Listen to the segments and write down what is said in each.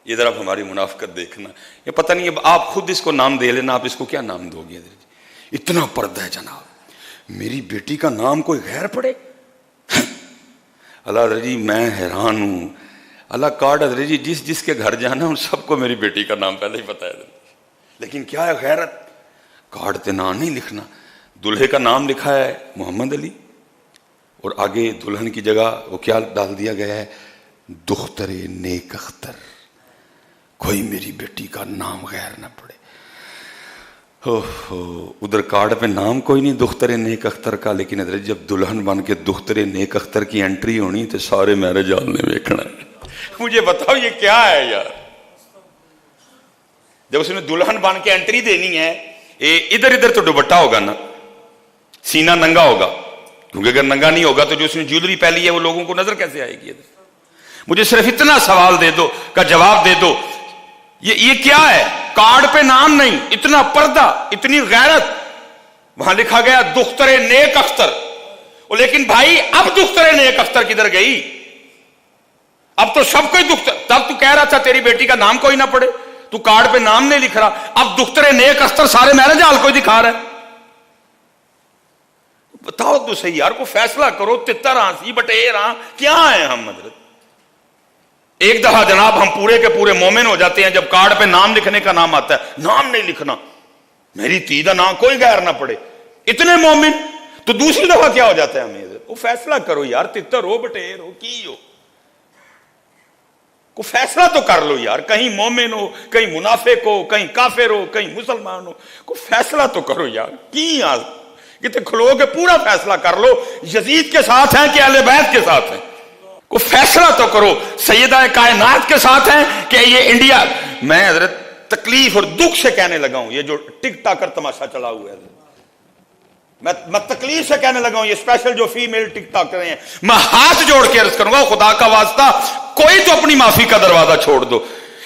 ادھر آپ ہماری منافقت دیکھنا، یہ پتہ نہیں اب آپ خود اس کو نام دے لینا، آپ اس کو کیا نام دو گے؟ اتنا پردہ ہے جناب، میری بیٹی کا نام کوئی غیر پڑے؟ اللہ حضرت جی میں حیران ہوں، اللہ کارڈ حضرت جی جس جس کے گھر جانا ان سب کو میری بیٹی کا نام پہلے ہی پتا ہے، لیکن کیا ہے غیرت، کارڈ پہ نام نہیں لکھنا، دلہے کا نام لکھا ہے محمد علی، اور آگے دلہن کی جگہ وہ کیا ڈال دیا گیا ہے، دختر نیک اختر، کوئی میری بیٹی کا نام غیر نہ پڑے۔ ادھر کارڈ پہ نام کوئی نہیں دختر نیک اختر کا، لیکن حضرت جب دلہن بن کے دختر نیک اختر کی انٹری ہونی تو سارے میرج ہال نے دیکھنا ہے۔ مجھے بتاؤ یہ کیا ہے یار؟ جب اس نے دلہن بن کے انٹری دینی ہے، ادھر ادھر تو دوپٹہ ہوگا نا، سینہ ننگا ہوگا، کیونکہ اگر ننگا نہیں ہوگا تو جو اس نے جیولری پہلی ہے وہ لوگوں کو نظر کیسے آئے گی؟ مجھے صرف اتنا سوال دے دو کا جواب دے دو، یہ کیا ہے؟ کارڈ پہ نام نہیں، اتنا پردہ، اتنی غیرت، وہاں لکھا گیا دختر نیک اختر، لیکن بھائی اب دختر نیک اختر کدھر گئی؟ اب تو سب کوئی دختر، تب تو کہہ رہا تھا تیری بیٹی کا نام کوئی نہ پڑے، تو کارڈ پہ نام نہیں لکھ رہا، اب دختر نیک اختر سارے میرج ہال کوئی دکھا رہا ہے۔ بتاؤ تو صحیح یار، کو فیصلہ کرو، تتر آنسی بٹیر کیا ہے ہم حضرت؟ ایک دفعہ جناب ہم پورے کے پورے مومن ہو جاتے ہیں جب کارڈ پہ نام لکھنے کا نام آتا ہے، نام نہیں لکھنا، میری تی دا نام کوئی غیر نہ پڑے، اتنے مومن، تو دوسری دفعہ کیا ہو جاتا ہے ہمیں؟ وہ فیصلہ کرو یار، تتر ہو بٹیر ہو کی ہو، کو فیصلہ تو کر لو یار، کہیں مومن ہو، کہیں منافق ہو، کہیں کافر ہو، کہیں مسلمان ہو، کو فیصلہ تو کرو یار، کی کتنے کھلو کے پورا فیصلہ کر لو، یزید کے ساتھ ہیں کہ اہل بیت کے ساتھ ہیں؟ کو فیصلہ تو کرو، سیدہ کائنات کے ساتھ ہیں کہ یہ انڈیا؟ میں حضرت تکلیف اور دکھ سے کہنے لگا ہوں، یہ جو ٹک ٹاکر تماشا چلا ہوا ہے، میں تکلیف سے کہنے لگا ہوں، یہ اسپیشل جو فیمیل ٹک ٹاکر ہیں، میں ہاتھ جوڑ کے عرض کروں گا خدا کا واسطہ کوئی تو اپنی معافی کا دروازہ چھوڑ دو،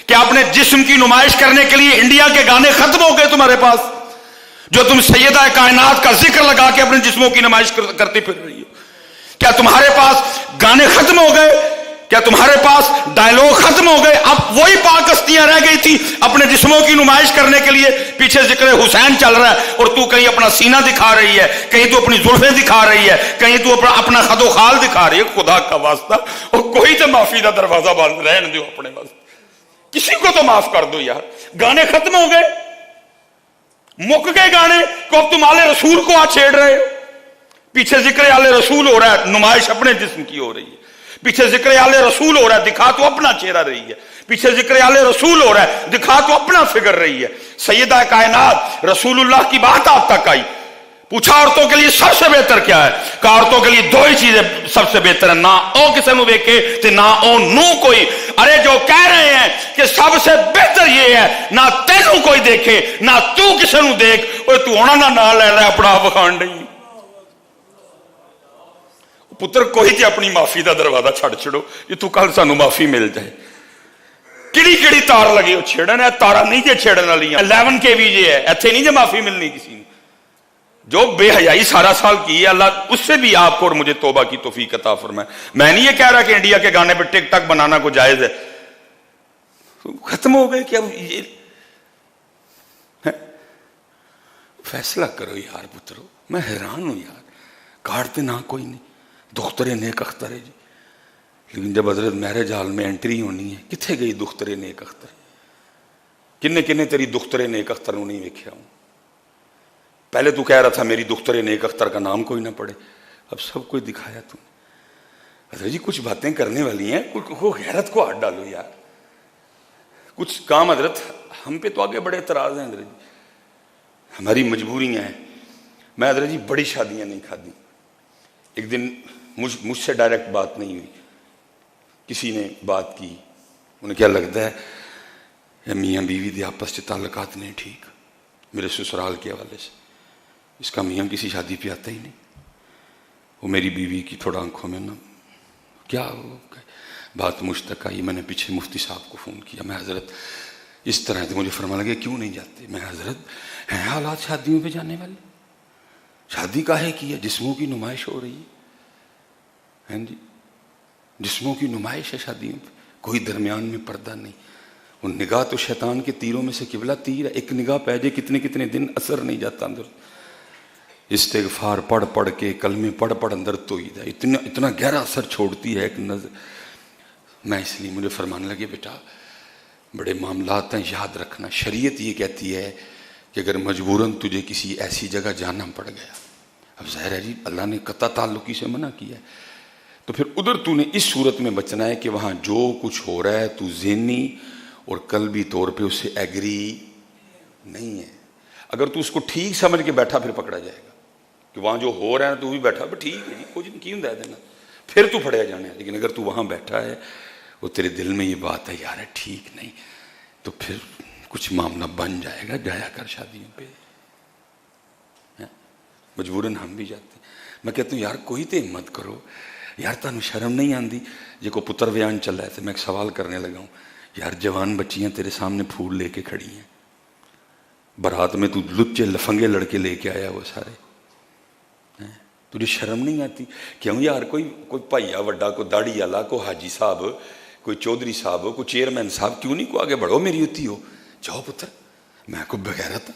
کہ اپنے جسم کی نمائش کرنے کے لیے انڈیا کے گانے ختم ہو گئے تمہارے پاس، جو تم سیدہ کائنات کا ذکر لگا کے اپنے جسموں کی نمائش کرتی پھر رہی ہو؟ کیا تمہارے پاس گانے ختم ہو گئے؟ کیا تمہارے پاس ڈائلوگ ختم ہو گئے؟ اب وہی پاک ہستیاں رہ گئی تھی اپنے جسموں کی نمائش کرنے کے لیے، پیچھے ذکر حسین چل رہا ہے اور تو کہیں اپنا سینہ دکھا رہی ہے، کہیں تو اپنی زلفیں دکھا رہی ہے، کہیں تو اپنا خد و خال دکھا رہی ہے۔ خدا کا واسطہ اور کوئی تو معافی کا دروازہ بند رہنے دو اپنے پاس، کسی کو تو معاف کر دو یار، گانے ختم ہو گئے، مک گئے گانے، کو اب تم آل رسول کو چھیڑ رہے ہو، پیچھے ذکر آل رسول ہو رہا ہے، نمائش اپنے جسم کی ہو رہی ہے، پیچھے ذکر آل رسول ہو رہا ہے، دکھا تو اپنا چہرہ رہی ہے، پیچھے ذکر آل رسول ہو رہا ہے، دکھا تو اپنا فگر رہی ہے۔ سیدہ کائنات رسول اللہ کی بات آپ تک آئی، پوچھا عورتوں کے لیے سب سے بہتر کیا ہے؟ کہا عورتوں کے لیے دو ہی چیزیں سب سے بہتر ہیں، نہ او کسی نو دیکھے تے نہ او نو کوئی۔ ارے جو کہہ رہے ہیں کہ سب سے بہتر یہ ہے نہ تینوں کوئی دیکھے نہ تو کسی نو دیکھ، تو ہونا نہ لے لے اپنا آپ بخان نہیں پتر، کوئی تے اپنی معافی دا دروازہ چھڑ چھڑو، یہ تو کل سانو معافی مل جائے۔ کیڑی کیڑی تار لگے ہو چھیڑن ہے، تارا نہیں جے چھیڑن والی 11 کے بھی جے ہے، ایتھے نہیں جے معافی ملنی کسی نے۔ جو بے حیائی سارا سال کی ہے، اللہ اس سے بھی آپ کو اور مجھے توبہ کی توفیق عطا فرمائے۔ میں نہیں یہ کہہ رہا کہ انڈیا کے گانے پہ ٹک ٹاک بنانا کو جائز ہے، ختم ہو گئے کہ اب یہ فیصلہ کرو یار پترو، میں حیران ہوں یار، کاٹتے نہ کوئی نہیں، دختر نیک اختر ہے جی، لیکن جب حضرت میرج ہال میں انٹری ہونی ہے، کتنے گئی دختر نیک اختر؟ کنے کنے تیری دختر نیک اختر نو نہیں ویکھیا ہوں؟ پہلے تو کہہ رہا تھا میری دختر نیک اختر کا نام کوئی نہ پڑے، اب سب کوئی دکھایا تم نے۔ حضرت جی کچھ باتیں کرنے والی ہیں، غیرت کو ہاتھ ڈالو یار، کچھ کام حضرت ہم پہ تو آگے بڑے اعتراض ہیں حضرت جی، ہماری مجبوریاں ہیں۔ میں حضرت جی بڑی شادیاں نہیں کھادی، ایک دن مجھ سے ڈائریکٹ بات نہیں ہوئی، کسی نے بات کی، انہیں کیا لگتا ہے میاں بیوی دے آپس سے تعلقات نہیں ٹھیک، میرے سسرال کے حوالے سے، اس کا میاں کسی شادی پہ آتا ہی نہیں۔ وہ میری بیوی کی تھوڑا آنکھوں میں نا کیا بات مجھ تک آئی، میں نے پیچھے مفتی صاحب کو فون کیا، میں حضرت اس طرح تھے، مجھے فرما لگے کیوں نہیں جاتے؟ میں حضرت ہیں حالات شادیوں پہ جانے والے، شادی کاہے کی ہے؟ جسموں کی نمائش ہو رہی ہے جی، جسموں کی نمائش ہے شادیوں پہ، کوئی درمیان میں پردہ نہیں، وہ نگاہ تو شیطان کے تیروں میں سے قبلہ تیر ہے، ایک نگاہ پہ جائے کتنے کتنے دن اثر نہیں جاتا اندر. استغفار پڑھ پڑھ کے، کلمے پڑھ پڑھ اندر توید ہے، اتنا گہرا اثر چھوڑتی ہے ایک نظر. میں اس لیے مجھے فرمانے لگے بیٹا بڑے معاملات ہیں، یاد رکھنا. شریعت یہ کہتی ہے کہ اگر مجبوراً تجھے کسی ایسی جگہ جانا پڑ گیا، اب ظاہر ہے جی اللہ نے قطع تعلقی سے منع کیا ہے، تو پھر ادھر تو نے اس صورت میں بچنا ہے کہ وہاں جو کچھ ہو رہا ہے تو ذہنی اور قلبی طور پہ اس سے ایگری نہیں ہے. اگر تو اس کو ٹھیک سمجھ کے بیٹھا پھر پکڑا جائے گا کہ وہاں جو ہو رہا ہے تو بھی بیٹھا ٹھیک ہے جی کچھ نہیں کیوں دے دینا، پھر تو پھڑیا جانا ہے. لیکن اگر تو وہاں بیٹھا ہے وہ تیرے دل میں یہ بات ہے یار ٹھیک نہیں، تو پھر کچھ معاملہ بن جائے گا. جایا کر شادیوں پہ، مجبوراً ہم بھی جاتے ہیں. میں کہتا ہوں یار کوئی تو ہمت کرو یار، تانوں شرم نہیں آندی؟ جے کو پتر بیان چل رہا ہے تو میں ایک سوال کرنے لگا ہوں. یار جوان بچیاں تیرے سامنے پھول لے کے کھڑی ہیں، برات میں تو لچے لفنگے لڑکے لے کے آیا وہ سارے، تجھے شرم نہیں آتی؟ کیوں یار کوئی بھائیا وڈا، کوئی داڑھی والا، کوئی حاجی صاحب، کوئی چودھری صاحب، کوئی چیئرمین صاحب، کیوں نہیں کو آگے بڑھو میری ہوتی ہو؟ جاؤ پتر، میں کو بغیرت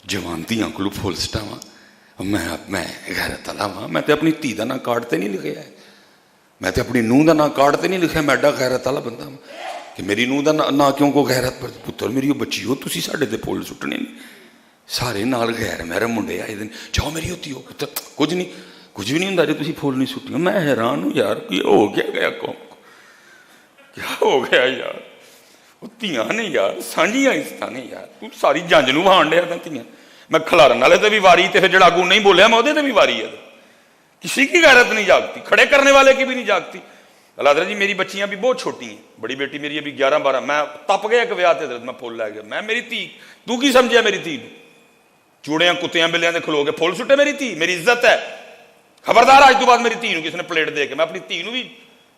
جوان دھیاں کو پھول سٹاواں، میں غیرت والا ہاں. میں تے اپنی دھی دا نام کارڈ تے نہیں لکھیا ہے، میں تے اپنی نوح دا نام کارڈ تے نہیں لکھیا. میں ایڈا غیرت والا بندہ ہوں کہ میری نوح دا نام کیوں کو غیرت پر؟ پتر میری وہ بچی ہو، تسی ساڈے تے پھول سٹنے نہیں، سارے نال غیر محرم منڈے آئے دن. جاؤ میری ہوتی ہو پتر، کچھ بھی نہیں ہوں جی تسی پھول نہیں سٹی. میں حیران ہوں یار یہ ہو گیا قوم کو، کیا ہو گیا یار؟ وہ تیاں نے یار سانجیاں عزتاں نے یار، تو ساری جنج نو وہان ڈیا تھا تیاں. میں کھلارن والے تے بھی واری تے جڑا اگوں نہیں بولیا میں تے بھی واری ہے. کسی کی غیرت نہیں جاگتی، کھڑے کرنے والے کی بھی نہیں جاگتی. اللہ حضرت جی میری بچیاں بھی بہت چھوٹی ہیں، بڑی بیٹی میری ابھی 11-12، میں تپ گیا ایک ویاہ تے حضرت، میں پھول لے گیا. میں میری تھی تو کی سمجھیا میری تھی؟ چوڑیاں کتیاں بلیاں دے کھلو کے پھول سٹے میری تھی؟ میری عزت ہے، خبردار آج تو بعد میری تھی کسی نے پلیٹ دے کے. میں اپنی تھی بھی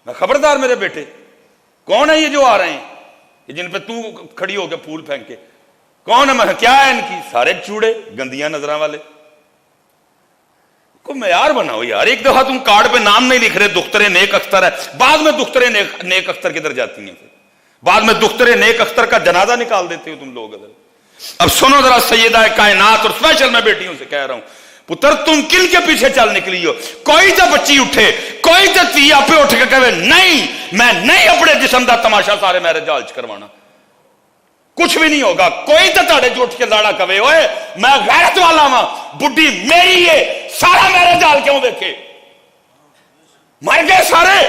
میں خبردار، میرے بیٹے کون ہے یہ جو آ رہے ہیں کہ جن پہ تو کھڑی ہو کے پھول پھینک کے؟ کون ہے؟ میں کیا ہے ان کی؟ سارے چوڑے گندیاں نظراں والے. کو معیار بناؤ یار. ایک دفعہ تم کارڈ پہ نام نہیں لکھ رہے دختر نیک اختر ہے، بعد میں دختر نیک اختر کدھر جاتی ہیں؟ پھر بعد میں دختر نیک اختر کا جنازہ نکال دیتے ہو تم لوگ. اب سنو ذرا سیدہ کائنات، اور اسپیشل میں بیٹیوں سے کہہ رہا ہوں، پتر تم کن کے پیچھے چل نکلی ہو؟ کوئی تو بچی اٹھے، کوئی تو تھی آپ اٹھ کے کہے نہیں میں نہیں اپنے جسم دا تماشا سارے میرے جال چ کروانا، کچھ بھی نہیں ہوگا. کوئی تو تاڑے جو اٹھ کے لاڑا کہے اوئے میں غیرت والا ہاں، بڈھی میری ہے، سارا میرے جال کیوں دیکھے؟ مر گئے سارے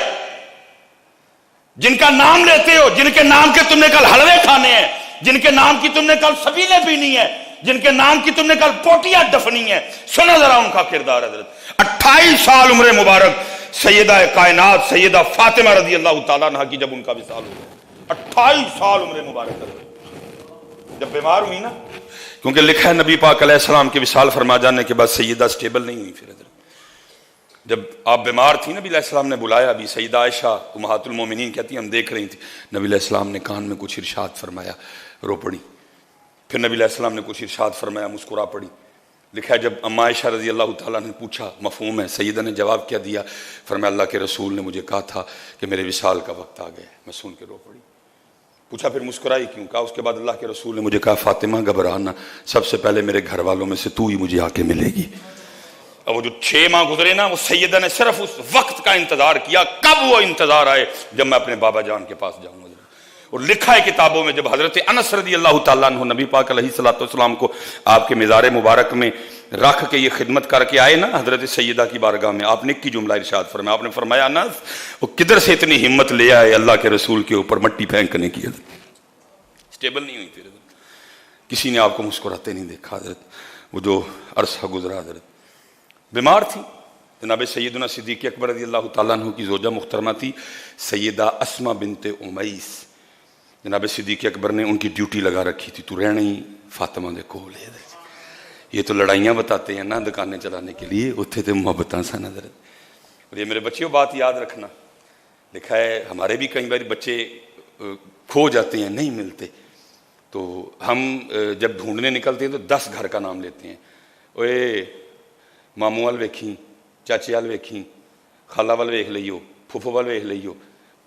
جن کا نام لیتے ہو، جن کے نام کے تم نے کل حلوے کھانے ہیں، جن کے نام کی تم نے کل سبیلیں پینی ہے، جن کے نام کی تم نے کل پوٹیاں دفنی ہیں. سنو ذرا ان کا کردار. حضرت 28 سال عمر مبارک سیدہ کائنات سیدہ فاطمہ رضی اللہ تعالیٰ عنہ کی جب ان کا وصال ہوا، 28 سال عمر مبارک جب بیمار ہوئی نا، کیونکہ لکھا ہے نبی پاک علیہ السلام کے وصال فرما جانے کے بعد سیدہ سٹیبل نہیں ہوئی. پھر جب آپ بیمار تھی نبی علیہ السلام نے بلایا، ابھی سیدہ عائشہ امہات المومنین کہتی ہیں ہم دیکھ رہی تھی، نبی علیہ السلام نے کان میں کچھ ارشاد فرمایا، رو پڑی. پھر نبی علیہ السلام نے کچھ ارشاد فرمایا، مسکرا پڑی. لکھا ہے جب اما عائشہ رضی اللہ تعالیٰ نے پوچھا مفہوم ہے، سیدہ نے جواب کیا دیا؟ فرمایا اللہ کے رسول نے مجھے کہا تھا کہ میرے وصال کا وقت آ گیا. میں سن کے رو پڑی. پوچھا پھر مسکرائی کیوں؟ کہا اس کے بعد اللہ کے رسول نے مجھے کہا فاطمہ گھبرانا، سب سے پہلے میرے گھر والوں میں سے تو ہی مجھے آ کے ملے گی. اب وہ جو 6 ماہ گزرے نا، وہ سیدہ نے صرف اس وقت کا انتظار کیا، کب وہ انتظار آئے جب میں اپنے بابا جان کے پاس جاؤں گا. اور لکھا ہے کتابوں میں جب حضرت انس رضی اللہ تعالیٰ عنہ نبی پاک علیہ الصلوۃ والسلام کو آپ کے مزار مبارک میں رکھ کے یہ خدمت کر کے آئے نا حضرت سیدہ کی بارگاہ میں، آپ نے کی جملہ ارشاد فرمایا، آپ نے فرمایا انس وہ کدھر سے اتنی ہمت لے آئے اللہ کے رسول کے اوپر مٹی پھینکنے کی؟ اسٹیبل نہیں ہوئی. پھر کسی نے آپ کو مسکراتے نہیں دیکھا. حضرت وہ جو عرصہ گزرا، حضرت بیمار تھی. جناب سیدنا صدیق اکبر رضی اللہ تعالیٰ عنہ کی زوجہ محترمہ تھی سیدہ اسماء بنت امیس. جناب صدیق اکبر نے ان کی ڈیوٹی لگا رکھی تھی، تو رہنا ہی فاطمہ دے کول ہے. یہ تو لڑائیاں بتاتے ہیں نا دکانیں چلانے کے لیے، اتنے تو محبتاں سن. حضرت اور یہ میرے بچیوں بات یاد رکھنا، لکھا ہے ہمارے بھی کئی بار بچے کھو جاتے ہیں، نہیں ملتے، تو ہم جب ڈھونڈنے نکلتے ہیں تو 10 گھر کا نام لیتے ہیں. اوے ماموں وال ویکھی، چاچے وال ویکھی، خالہ وال ویکھ لئیو، پھوپھو وال ویکھ لئیو،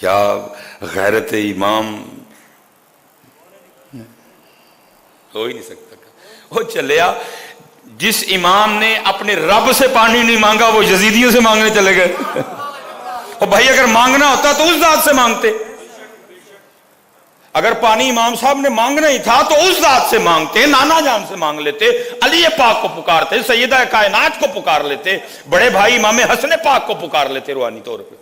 کیا غیرت امام ہو ہی نہیں سکتا. وہ چلیا جس امام نے اپنے رب سے پانی نہیں مانگا وہ یزیدیوں سے مانگنے چلے گئے. اور بھائی اگر مانگنا ہوتا تو اس ذات سے مانگتے. اگر پانی امام صاحب نے مانگنا ہی تھا تو اس ذات سے مانگتے, نانا جان سے مانگ لیتے, علی پاک کو پکارتے, سیدہ کائنات کو پکار لیتے, بڑے بھائی امام حسن پاک کو پکار لیتے روحانی طور پہ.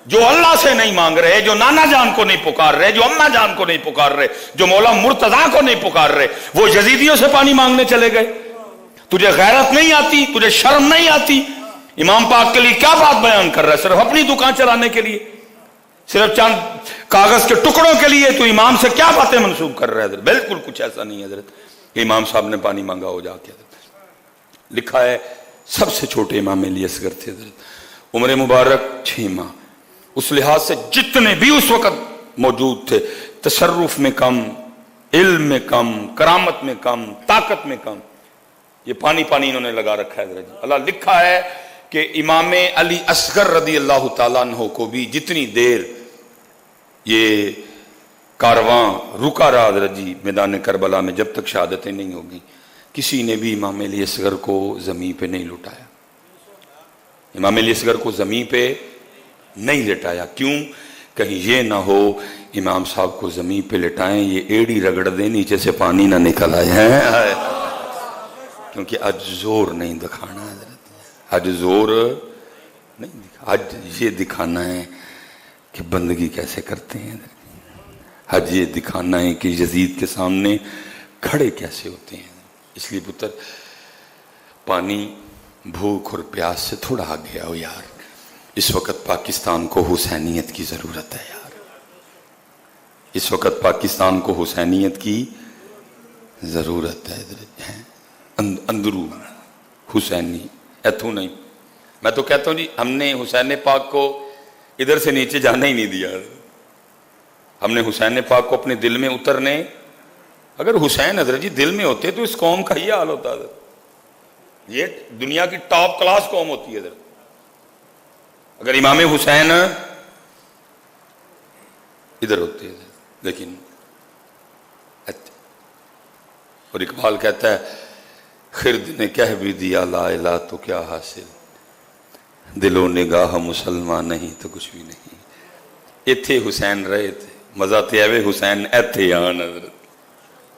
جو اللہ سے نہیں مانگ رہے, جو نانا جان کو نہیں پکار رہے, جو اماں جان کو نہیں پکار رہے, جو مولا مرتضیٰ کو نہیں پکار رہے, وہ یزیدیوں سے پانی مانگنے چلے گئے. تجھے غیرت نہیں آتی, تجھے شرم نہیں آتی؟ امام پاک کے لیے کیا بات بیان کر رہا ہے؟ صرف اپنی دکان چلانے کے لیے, صرف چند کاغذ کے ٹکڑوں کے لیے تو امام سے کیا باتیں منسوب کر رہا ہے حضرت؟ بالکل کچھ ایسا نہیں ہے حضرت. امام صاحب نے پانی مانگا ہو جا کے. لکھا ہے سب سے چھوٹے امام علی اصغر تھے حضرت, عمر مبارک 6 ماہ. اس لحاظ سے جتنے بھی اس وقت موجود تھے, تصرف میں کم, علم میں کم, کرامت میں کم, طاقت میں کم, یہ پانی پانی انہوں نے لگا رکھا ہے حضرت. اللہ لکھا ہے کہ امام علی اصغر رضی اللہ تعالیٰ عنہ کو بھی جتنی دیر یہ کارواں رکا رہا حضرت جی میدان کربلا میں, جب تک شہادتیں نہیں ہوگی, کسی نے بھی امام علی اصغر کو زمین پہ نہیں لٹایا. امام علی اصغر کو زمین پہ نہیں لٹایا. کیوں؟ کہیں یہ نہ ہو امام صاحب کو زمین پہ لٹائیں, یہ ایڑی رگڑ دیں, نیچے سے پانی نہ نکل آئے ہیں. کیونکہ آج زور نہیں دکھانا حضرت, آج زور نہیں دکھا, آج یہ دکھانا ہے کہ بندگی کیسے کرتے ہیں, آج یہ دکھانا ہے کہ یزید کے سامنے کھڑے کیسے ہوتے ہیں. اس لیے پتر پانی بھوک اور پیاس سے تھوڑا آگے آؤ یار. اس وقت پاکستان کو حسینیت کی ضرورت ہے یار. اس وقت پاکستان کو حسینیت کی ضرورت ہے. اندرو حسینی ایتھو نہیں. میں تو کہتا ہوں جی ہم نے حسین پاک کو ادھر سے نیچے جانا ہی نہیں دیا. ہم نے حسین پاک کو اپنے دل میں اترنے, اگر حسین حضرت جی دل میں ہوتے تو اس قوم کا یہ حال ہوتا ہے. یہ دنیا کی ٹاپ کلاس قوم ہوتی ہے حضرت اگر امام حسین ادھر ہوتے ہیں. لیکن اور اقبال کہتا ہے خرد نے کہہ بھی دیا لا الہ تو کیا حاصل, دل و نگاہ مسلمان نہیں تو کچھ بھی نہیں. ایتھے حسین رہے تھے, مزہ تے آوے حسین ایتھے آن حضرت.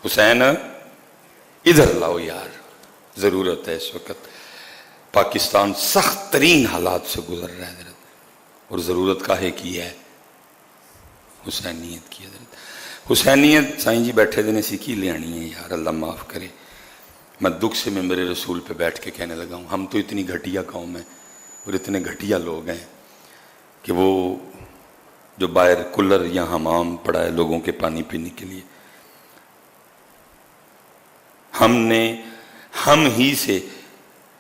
حسین ادھر لاؤ یار, ضرورت ہے. اس وقت پاکستان سخت ترین حالات سے گزر رہا ہے حضرت, اور ضرورت کاہے کی ہے؟ حسینیت کی حضرت. حسینیت سائیں جی بیٹھے دینے سیکھی لے آنی ہے یار, اللہ معاف کرے. میں دکھ سے میں میرے رسول پہ بیٹھ کے کہنے لگا ہوں, ہم تو اتنی گھٹیا قوم ہیں اور اتنے گھٹیا لوگ ہیں کہ وہ جو باہر کولر یا حمام پڑا ہے لوگوں کے پانی پینے کے لیے, ہم ہی سے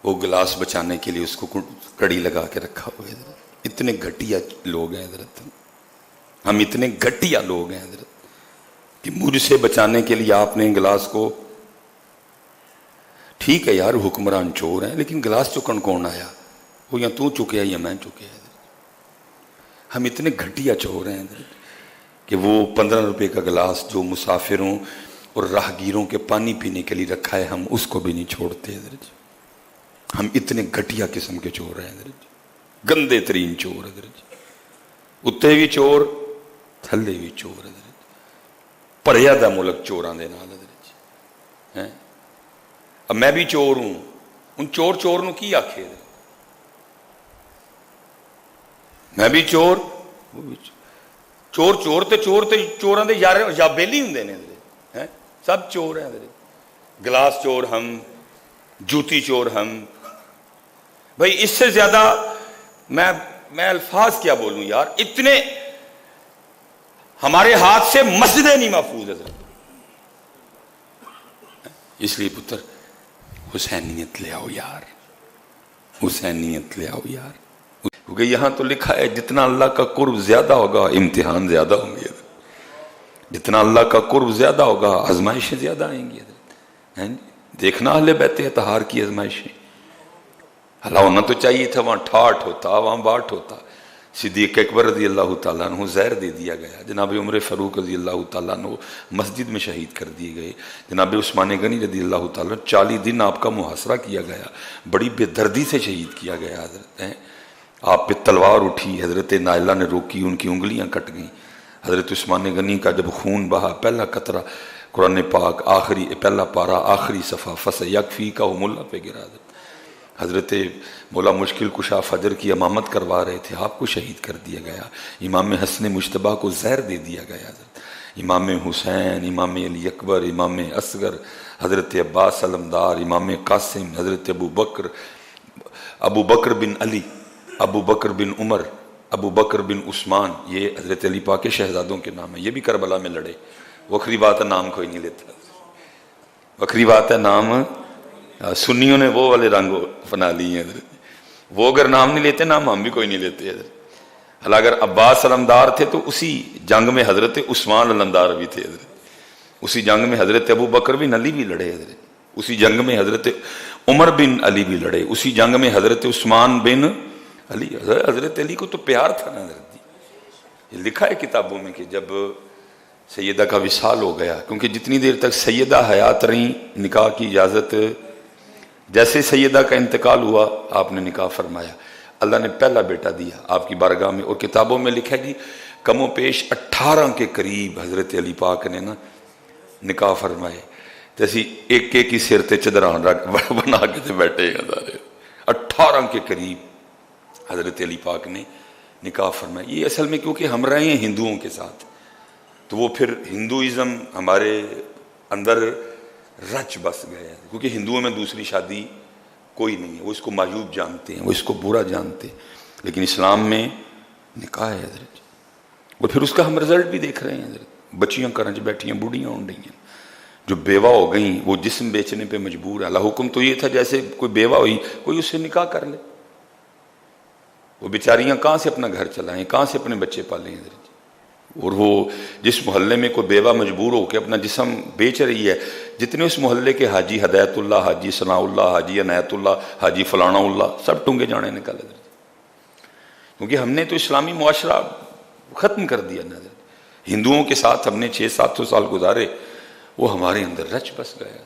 وہ گلاس بچانے کے لیے اس کو کڑی لگا کے رکھا ہوا ہے. اتنے گھٹیا لوگ ہیں حضرت, ہم اتنے گھٹیا لوگ ہیں حضرت کہ مجھ سے بچانے کے لیے آپ نے گلاس کو, ٹھیک ہے یار حکمران چور ہیں لیکن گلاس چکن کون آیا؟ وہ یا تو چکے یا میں چکے. ہم اتنے گھٹیا چور ہیں کہ وہ 15 روپے کا گلاس جو مسافروں اور راہگیروں کے پانی پینے کے لیے رکھا ہے ہم اس کو بھی نہیں چھوڑتے حضرت. ہم اتنے گھٹیا قسم کے چور ہیں حضرت, گندے ترین چور حضرت. اتنے بھی چور تھلے بھی چور حضرت. پریا دا ملک چوراں دے نال حضرت. اب میں بھی چور ہوں, ان چور نو کی آکھے؟ میں بھی چور, وہ بھی چور تے چوراں دے یار یا بیلی ہوندے نے حضرت. سب چور ہیں حضرت. گلاس چور ہم, جوتی چور ہم. بھائی اس سے زیادہ میں الفاظ کیا بولوں یار. اتنے ہمارے ہاتھ سے مسجدیں نہیں محفوظ حضرت. اس لیے پتر حسینیت لے آؤ یار, حسینیت لے آؤ یار. کیونکہ یہاں تو لکھا ہے جتنا اللہ کا قرب زیادہ ہوگا امتحان زیادہ ہوں گے. جتنا اللہ کا قرب زیادہ ہوگا آزمائشیں زیادہ آئیں گی. دیکھنا اہل بیت اطہار کی آزمائشیں. اللہ ہونا تو چاہیے تھا وہاں ٹھاٹ ہوتا, وہاں باٹ ہوتا, صدیق اکبر رضی اللہ تعالیٰ عنہ زہر دے دیا گیا، جناب عمر فاروق رضی اللہ تعالیٰ عنہ مسجد میں شہید کر دیے گئے، جناب عثمان غنی رضی اللہ تعالیٰ 40 دن آپ کا محاصرہ کیا گیا، بڑی بے دردی سے شہید کیا گیا حضرت ہیں، آپ پہ تلوار اٹھی، حضرت نائلہ نے روکی، ان کی انگلیاں کٹ گئیں، حضرت عثمان غنی کا جب خون بہا، پہلا قطرہ قرآن پاک آخری پہلا پارا آخری صفحہ فَسَيَكْفِيكَهُمُ اللَّهُ پہ گرا دے، حضرت مولا مشکل کشا فجر کی امامت کروا رہے تھے، آپ کو شہید کر دیا گیا، امام حسن مجتبیٰ کو زہر دے دیا گیا، حضرت امام حسین، امام علی اکبر، امام اصغر، حضرت عباس علمدار، امام قاسم، حضرت ابو بکر بن علی، ابو بکر بن عمر، ابو بکر بن عثمان، یہ حضرت علی پاک کے شہزادوں کے نام ہیں، یہ بھی کربلا میں لڑے، وکری بات ہے نام کوئی نہیں لیتا، وکری بات ہے نام سنیوں نے وہ والے رنگ بنا لیے ہیں حضرت، وہ اگر نام نہیں لیتے نام ہم بھی کوئی نہیں لیتے حضرت، حالانکہ اگر عباس علمدار تھے تو اسی جنگ میں حضرت عثمان علمدار بھی تھے حضرت، اسی جنگ میں حضرت ابو بکر بن علی بھی لڑے حضرت، اسی جنگ میں حضرت عمر بن علی بھی لڑے، اسی جنگ میں حضرت عثمان بن علی، حضرت علی کو تو پیار تھا نا حضرت جی، یہ لکھا ہے کتابوں میں کہ جب سیدہ کا وصال ہو گیا، کیونکہ جتنی دیر تک سیدہ حیات رہیں نکاح کی اجازت، جیسے سیدہ کا انتقال ہوا آپ نے نکاح فرمایا، اللہ نے پہلا بیٹا دیا آپ کی بارگاہ میں، اور کتابوں میں لکھا ہے جی کم و بیش 18 کے قریب حضرت علی پاک نے نا نکاح فرمائے، جیسی ایک ایک کی سر تے چدران بنا کے بیٹھے ہیں، 18 کے قریب حضرت علی پاک نے نکاح فرمایا، یہ اصل میں کیونکہ ہم رہے ہیں ہندوؤں کے ساتھ، تو وہ پھر ہندوازم ہمارے اندر رچ بس گئے ہیں، کیونکہ ہندوؤں میں دوسری شادی کوئی نہیں ہے، وہ اس کو معیوب جانتے ہیں، وہ اس کو برا جانتے ہیں، لیکن اسلام میں نکاح ہے حضرت، اور پھر اس کا ہم رزلٹ بھی دیکھ رہے ہیں حضرت، بچیاں کرنچ بیٹھی ہیں، بوڑھیاں ہو رہی ہیں، جو بیوہ ہو گئیں وہ جسم بیچنے پہ مجبور ہے، اللہ حکم تو یہ تھا جیسے کوئی بیوہ ہوئی کوئی اس سے نکاح کر لے، وہ بیچاریاں کہاں سے اپنا گھر چلائیں، کہاں سے اپنے بچے پالیں حضرت، اور وہ جس محلے میں کوئی بیوہ مجبور ہو کے اپنا جسم بیچ رہی ہے، جتنے اس محلے کے حاجی ہدایت اللہ، حاجی ثناء اللہ، حاجی عنایت اللہ، حاجی فلانا اللہ، سب ٹونگے جانے نکالے حضرت، کیونکہ ہم نے تو اسلامی معاشرہ ختم کر دیا نا حضرت، ہندوؤں کے ساتھ ہم نے 600-700 سال گزارے، وہ ہمارے اندر رچ بس گیا،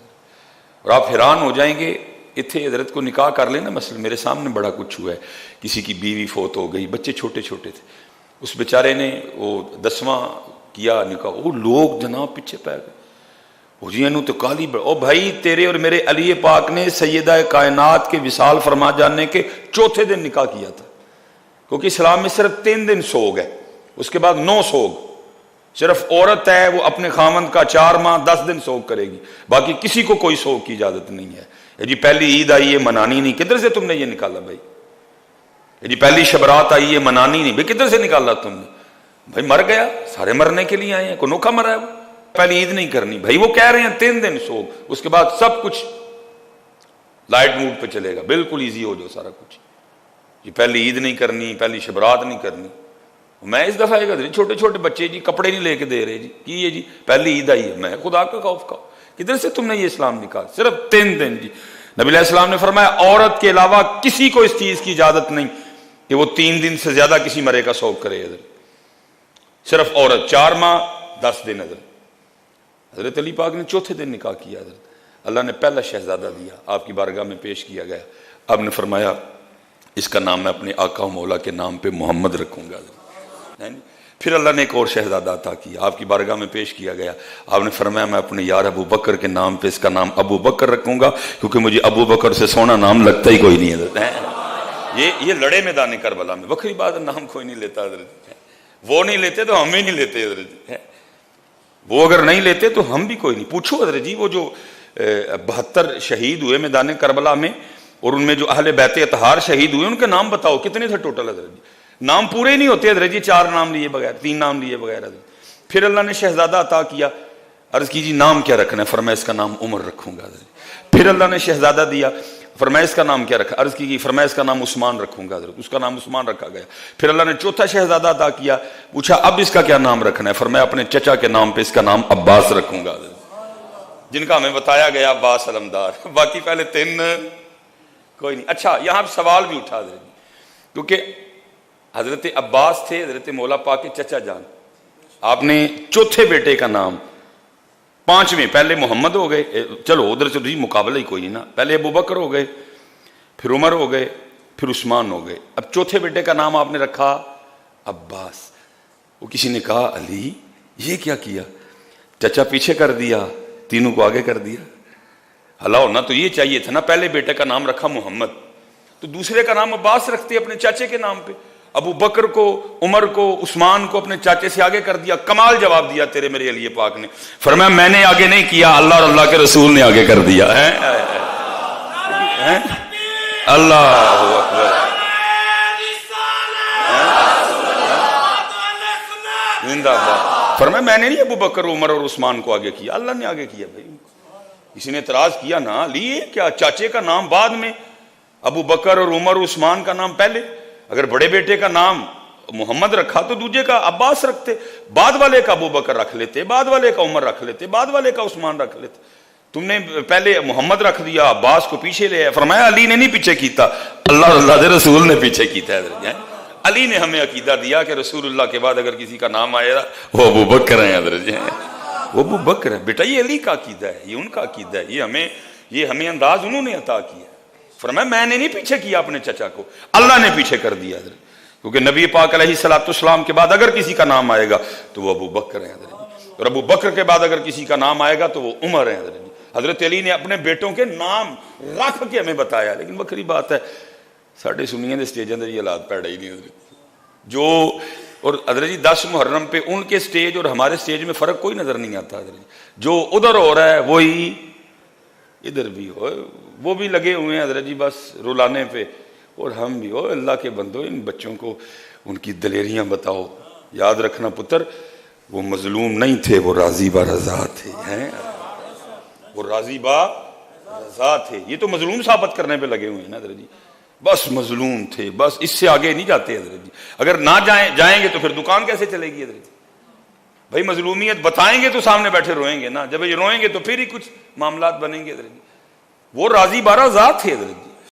اور آپ حیران ہو جائیں گے، اتھے حضرت کو نکاح کر لینا، مثلا میرے سامنے بڑا کچھ ہوا ہے، کسی کی بیوی فوت ہو گئی، بچے چھوٹے چھوٹے تھے، اس بیچارے نے وہ 10واں کیا نکاح، وہ لوگ جناب پیچھے پہ گئے، وہ جی انہوں تو کالی او بھائی تیرے اور میرے علی پاک نے سیدہ کائنات کے وصال فرما جانے کے چوتھے دن نکاح کیا تھا، کیونکہ اسلام میں صرف 3 دن سوگ ہے، اس کے بعد 9 سوگ، صرف عورت ہے وہ اپنے خامند کا 4 ماہ 10 دن سوگ کرے گی، باقی کسی کو کوئی سوگ کی اجازت نہیں ہے، جی پہلی عید آئی ہے منانی نہیں، کدھر سے تم نے یہ نکالا بھائی، جی پہلی شبرات آئی ہے منانی نہیں، بھائی کدھر سے نکالا تم نے، بھائی مر گیا، سارے مرنے کے لیے آئے ہیں، کوئی نوکھا مرا ہے وہ، پہلی عید نہیں کرنی، بھائی وہ کہہ رہے ہیں 3 دن سوگ، اس کے بعد سب کچھ لائٹ موڈ پہ چلے گا، بالکل ایزی ہو جو سارا کچھ، یہ پہلی عید نہیں کرنی، پہلی شبرات نہیں کرنی، میں اس دفعہ چھوٹے چھوٹے بچے جی کپڑے نہیں لے کے دے رہے جی، کی یہ جی پہلی عید آئی ہے، میں خدا کا خوف کھاؤ، کدھر سے تم نے یہ اسلام نکالا، صرف 3 دن جی، نبی علیہ السلام نے فرمایا عورت کے علاوہ کسی کو اس چیز کی اجازت نہیں کہ وہ 3 دن سے زیادہ کسی مرے کا سوگ کرے، صرف عورت 4 ماہ 10 دن حضرت علی پاک نے چوتھے دن نکاح کیا، حضرت اللہ نے پہلا شہزادہ دیا، آپ کی بارگاہ میں پیش کیا گیا، آپ نے فرمایا اس کا نام میں اپنے آقا و مولا کے نام پہ محمد رکھوں گا، پھر اللہ نے ایک اور شہزادہ عطا کیا، آپ کی بارگاہ میں پیش کیا گیا، آپ نے فرمایا میں اپنے یار ابو بکر کے نام پہ اس کا نام ابو بکر رکھوں گا، کیونکہ مجھے ابو بکر سے سونا نام لگتا ہی کوئی نہیں ہے، یہ لڑے میدان کربلا میں، بکری بات نام کوئی نہیں لیتا حضرت، وہ نہیں لیتے تو ہم بھی نہیں لیتے حضرت، وہ اگر نہیں لیتے تو ہم بھی کوئی نہیں، پوچھو حضرت جی وہ جو 72 شہید ہوئے میدان کربلا میں، اور ان میں جو اہل بیت اطہار شہید ہوئے ان کے نام بتاؤ کتنے تھے ٹوٹل حضرت جی، نام پورے ہی نہیں ہوتے حضرت جی، 4 نام لیے بغیر، 3 نام لیے بغیر حضرت، پھر اللہ نے شہزادہ عطا کیا، عرض کیجیے نام کیا رکھنا ہے، فرمایا اس کا نام عمر رکھوں گا حضرت، پھر اللہ نے شہزادہ دیا، فرمایا اس کا نام کیا رکھا، عرض کی فرمایا اس کا نام عثمان رکھوں گا حضرت، اس کا نام عثمان رکھا گیا، پھر اللہ نے چوتھا شہزادہ عطا کیا، پوچھا اب اس کا کیا نام رکھنا ہے، فرمایا اپنے چچا کے نام پہ اس کا نام عباس رکھوں گا حضرت، جن کا ہمیں بتایا گیا عباس علمدار، باقی پہلے 3 کوئی نہیں۔ اچھا یہاں سوال بھی اٹھا دیں، کیونکہ حضرت عباس تھے حضرت مولا پاک کے چچا جان. آپ نے چوتھے بیٹے کا نام پانچویں، پہلے محمد ہو گئے، چلو ادھر سے مقابلہ ہی کوئی نہیں نا، پہلے ابو بکر ہو گئے، پھر عمر ہو گئے، پھر عثمان ہو گئے. اب چوتھے بیٹے کا نام آپ نے رکھا عباس. وہ کسی نے کہا علی یہ کیا کیا، چچا پیچھے کر دیا، تینوں کو آگے کر دیا. حلا ہونا تو یہ چاہیے تھا نا، پہلے بیٹے کا نام رکھا محمد تو دوسرے کا نام عباس رکھتے اپنے چاچے کے نام پہ. ابو بکر کو، عمر کو، عثمان کو اپنے چاچے سے آگے کر دیا. کمال جواب دیا تیرے میرے علی پاک نے. فرمایا میں نے آگے نہیں کیا، اللہ اور اللہ کے رسول نے آگے کر دیا ہے. اللہ اکبر. فرمایا میں نے نہیں ابو بکر، عمر اور عثمان کو آگے کیا، اللہ نے آگے کیا. بھائی کسی نے اعتراض کیا نا، علی کیا چاچے کا نام بعد میں، ابو بکر اور عمر اور عثمان کا نام پہلے. اگر بڑے بیٹے کا نام محمد رکھا تو دوسرے کا عباس رکھتے، بعد والے کا ابو بکر رکھ لیتے، بعد والے کا عمر رکھ لیتے، بعد والے کا عثمان رکھ لیتے. تم نے پہلے محمد رکھ دیا، عباس کو پیچھے لے آیا. فرمایا علی نے نہیں پیچھے کیتا، اللہ اور اللہ کے رسول نے پیچھے کیتا ہے. علی نے ہمیں عقیدہ دیا کہ رسول اللہ کے بعد اگر کسی کا نام آئے گا وہ ابو بکر ہیں حضرت، وہ ابو بکر ہے. بیٹا یہ علی کا عقیدہ ہے، یہ ان کا عقیدہ ہے، یہ ہمیں انداز انہوں نے عطا کیا. فرمایا میں نے نہیں پیچھے کیا اپنے چچا کو، اللہ نے پیچھے کر دیا حضرت. کیونکہ نبی پاک علیہ الصلوۃ والسلام کے بعد اگر کسی کا نام آئے گا تو وہ ابو بکر ہیں حضرت، اور ابو بکر کے بعد اگر کسی کا نام آئے گا تو وہ عمر ہیں حضرت. حضرت علی نے اپنے بیٹوں کے نام رکھ کے ہمیں بتایا. لیکن بکری بات ہے ساڈے سنیاں دے سٹیجاں تے یہ حالات پیدا ہی نہیں حضرت. جو اور حضرت جی 10 محرم پہ ان کے سٹیج اور ہمارے سٹیج میں فرق کوئی نظر نہیں آتا حضرت. جو ادھر ہو رہا ہے وہی ادھر بھی ہو، وہ بھی لگے ہوئے ہیں حضرت جی بس رلانے پہ، اور ہم بھی ہو. اللہ کے بندو ان بچوں کو ان کی دلیریاں بتاؤ. یاد رکھنا پتر، وہ مظلوم نہیں تھے، وہ راضی با رضا تھے. وہ راضی با رضا تھے. یہ تو مظلوم ثابت کرنے پہ لگے ہوئے ہیں نا حضرت جی. بس مظلوم تھے، بس اس سے آگے نہیں جاتے حضرت جی. اگر نہ جائیں گے تو پھر دکان کیسے چلے گی حضرت جی؟ بھائی مظلومیت بتائیں گے تو سامنے بیٹھے روئیں گے نا، جب یہ روئیں گے تو پھر ہی کچھ معاملات بنیں گے حضرت جی. وہ راضی بارہ ذات تھے حضرت جی.